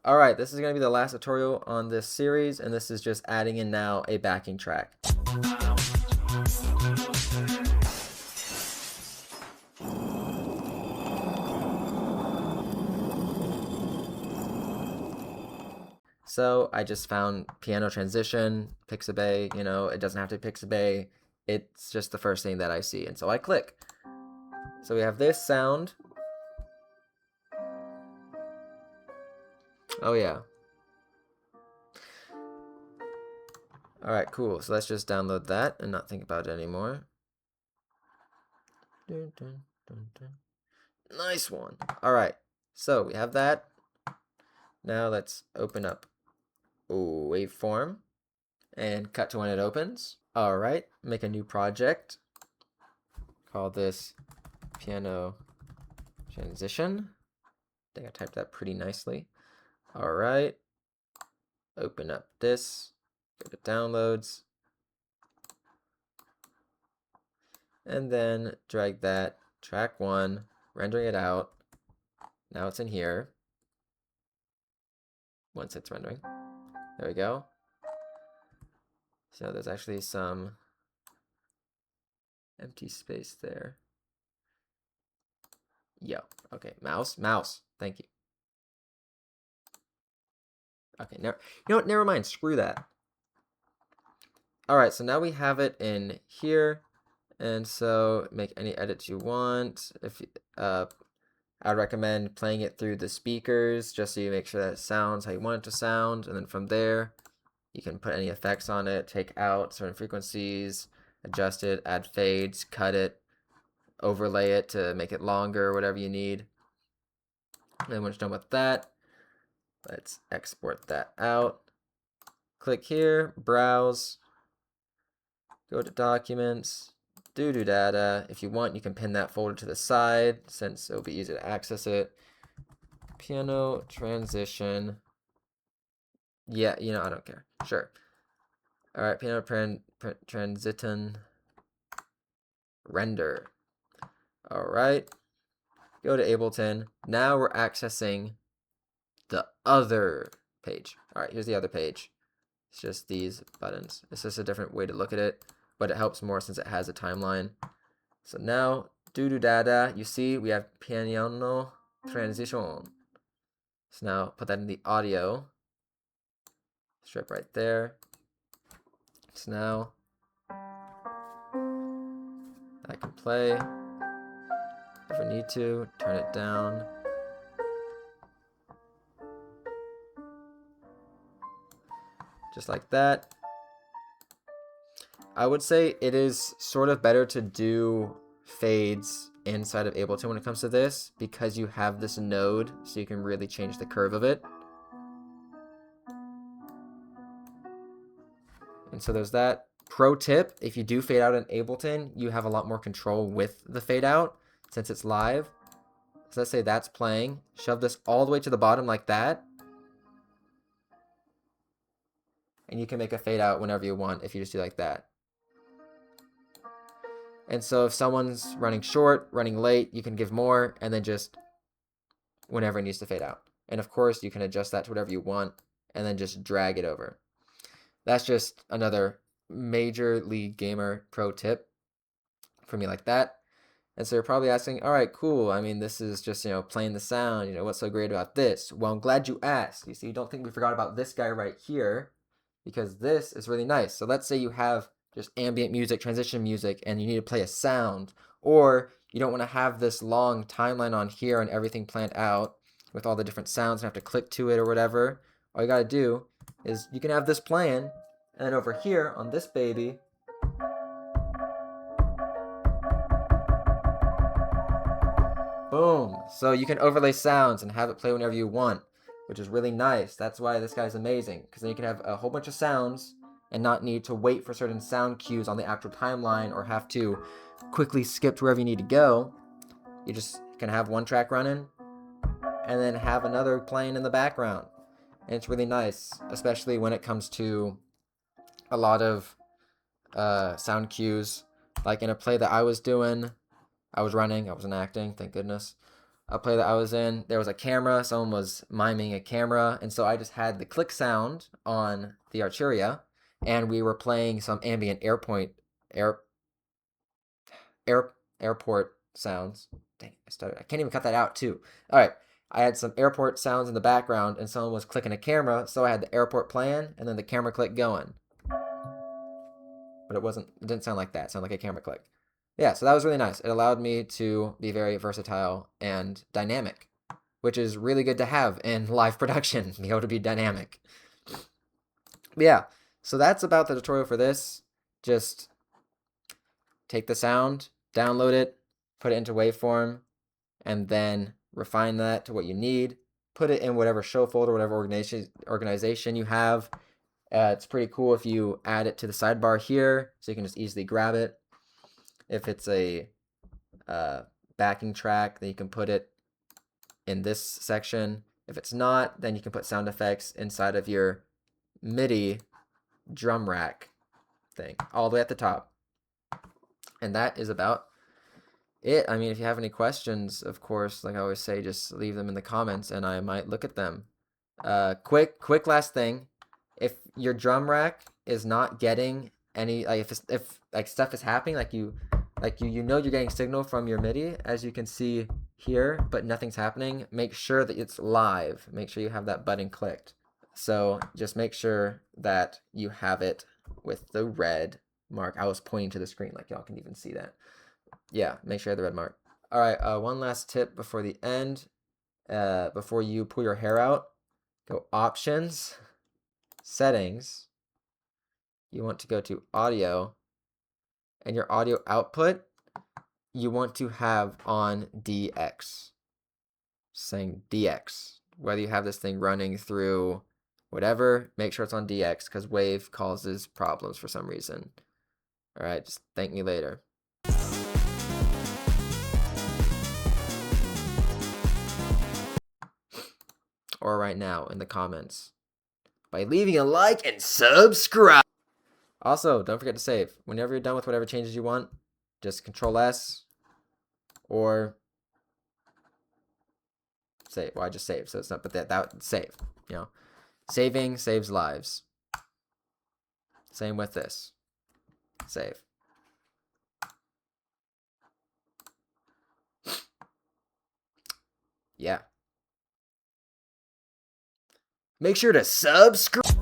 Alright, this is going to be the last tutorial on this series, and this is just adding in now a backing track. So I just found piano transition, Pixabay, you know, it doesn't have to be Pixabay, it's just the first thing that I see, and so I click. So we have this sound. Oh yeah. Alright, cool. So let's just download that and not think about it anymore. Dun, dun, dun, dun. Nice one. Alright, so we have that. Now let's open up waveform and cut to when it opens. Alright, make a new project. Call this piano transition. I think I typed that pretty nicely. Alright, open up this, go to downloads, and then drag that track 1, rendering it out. Now it's in here. Once it's rendering. There we go. So there's actually some empty space there. Yo, okay, mouse, thank you. Okay, you know what, never mind, screw that. Alright, so now we have it in here, and so make any edits you want. If I'd recommend playing it through the speakers, just so you make sure that it sounds how you want it to sound, and then from there, you can put any effects on it, take out certain frequencies, adjust it, add fades, cut it, overlay it to make it longer, whatever you need. And then once you're done with that, let's export that out. Click here, browse, go to documents, data. If you want, you can pin that folder to the side since it'll be easy to access it. Piano transition. Yeah, you know, I don't care. Sure. All right, piano transition render. All right, go to Ableton. Now we're accessing the other page. All right, here's the other page. It's just these buttons. It's just a different way to look at it, but it helps more since it has a timeline. So now, data, you see we have piano transition. So now put that in the audio. Strip right there. So now I can play. If I need to, turn it down. Just like that. I would say it is sort of better to do fades inside of Ableton when it comes to this, because you have this node, so you can really change the curve of it. And so there's that. Pro tip, if you do fade out in Ableton, you have a lot more control with the fade out since it's live. So let's say that's playing. Shove this all the way to the bottom like that. And you can make a fade out whenever you want if you just do like that. And so if someone's running short, running late, you can give more, and then just whenever it needs to fade out. And of course, you can adjust that to whatever you want, and then just drag it over. That's just another Major League Gamer pro tip for me like that. And so you're probably asking, all right, cool. I mean, this is just, you know, playing the sound. You know, what's so great about this? Well, I'm glad you asked. You see, you don't think we forgot about this guy right here, because this is really nice. So let's say you have just ambient music, transition music, and you need to play a sound, or you don't want to have this long timeline on here and everything planned out with all the different sounds and have to click to it or whatever. All you got to do is you can have this playing, and then over here on this baby, boom. So you can overlay sounds and have it play whenever you want, which is really nice. That's why this guy's amazing, because then you can have a whole bunch of sounds and not need to wait for certain sound cues on the actual timeline or have to quickly skip to wherever you need to go. You just can have one track running and then have another playing in the background. And it's really nice, especially when it comes to a lot of sound cues. Like in a play that I was doing, I was running, I wasn't acting, thank goodness. a play that I was in, there was a camera. Someone was miming a camera, and so I just had the click sound on the Arturia, and we were playing some ambient airport sounds. Dang, I can't even cut that out too. All right, I had some airport sounds in the background, and someone was clicking a camera, so I had the airport playing, and then the camera click going. But it didn't sound like that. It sounded like a camera click. Yeah, so that was really nice. It allowed me to be very versatile and dynamic, which is really good to have in live production, be able to be dynamic. But yeah, so that's about the tutorial for this. Just take the sound, download it, put it into waveform, and then refine that to what you need. Put it in whatever show folder, whatever organization you have. It's pretty cool if you add it to the sidebar here, so you can just easily grab it. If it's a backing track, then you can put it in this section. If it's not, then you can put sound effects inside of your MIDI drum rack thing, all the way at the top. And that is about it. I mean, if you have any questions, of course, like I always say, just leave them in the comments and I might look at them. Quick last thing. If your drum rack is not getting any, like if like stuff is happening, like you know you're getting signal from your MIDI, as you can see here, but nothing's happening, make sure that it's live. Make sure you have that button clicked. So just make sure that you have it with the red mark. I was pointing to the screen, like y'all can even see that. Yeah, make sure you have the red mark. All right, one last tip before the end. Before you pull your hair out, go Options, Settings. You want to go to Audio, and your audio output, you want to have on DX. Saying DX. Whether you have this thing running through whatever, make sure it's on DX, because Wave causes problems for some reason. All right, just thank me later. Or right now in the comments by leaving a like and subscribe. Also, don't forget to save. Whenever you're done with whatever changes you want, just Control S or save. Well, I just save, so it's not, but that save. You know, saving saves lives. Same with this. Save. Yeah. Make sure to subscribe.